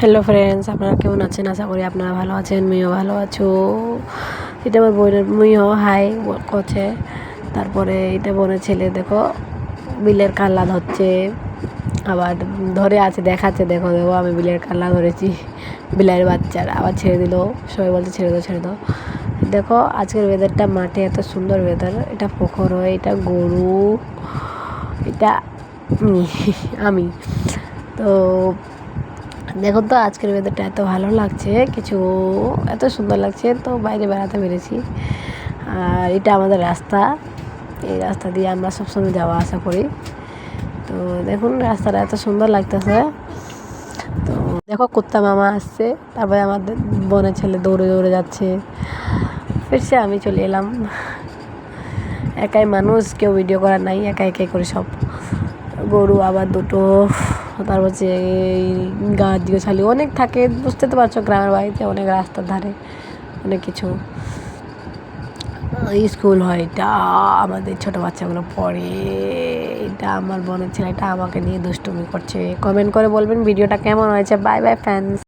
Hello friends, আপনারা কেমন আছেন? আশা করি আপনারা ভালো আছেন। মেয়েও ভালো আছো। এটা আমার বোনের মেয়েও হাই করছে। তারপরে এটা বোনের ছেলে দেখো বিলের কাল্লা ধরছে, আবার ধরে আছে দেখাচ্ছে, দেখো দেখো আমি বিলের কাল্লা ধরেছি। বিলের বাচ্চারা আবার ছেড়ে দিল, সবাই বলছে ছেড়ে দাও ছেড়ে দাও। দেখো আজকের ওয়েদারটা, মাঠে এত সুন্দর ওয়েদার। এটা পুকুর হয়, এটা গরু, এটা আমি। তো দেখুন তো আজকের ওয়েদারটা এত ভালো লাগছে, কিছু এত সুন্দর লাগছে। তো বাইরে বেড়াতে পেরেছি। আর এটা আমাদের রাস্তা, এই রাস্তা দিয়ে আমরা সবসময় যাওয়া আসা করি। তো দেখুন রাস্তাটা এত সুন্দর লাগতেছে। তো দেখো কুত্তা মামা আসছে, তারপরে আমাদের বোনের ছেলে দৌড়ে দৌড়ে যাচ্ছে। ফিরছে আমি চলে এলাম, একাই মানুষ, কেউ ভিডিও করার নাই, একা একাই করে সব। গরু আবার দুটো, তারপর হচ্ছে এই গাছ দিয়ে ছালি অনেক থাকে, বুঝতে তো পারছো গ্রামের বাড়িতে অনেক রাস্তার ধারে অনেক কিছু। স্কুল হয়, এটা আমাদের ছোটো বাচ্চাগুলো পড়ে। এটা আমার বোনের ছেলেটা আমাকে নিয়ে দুষ্টুমি করছে। কমেন্ট করে বলবেন ভিডিওটা কেমন হয়েছে। Bye bye friends.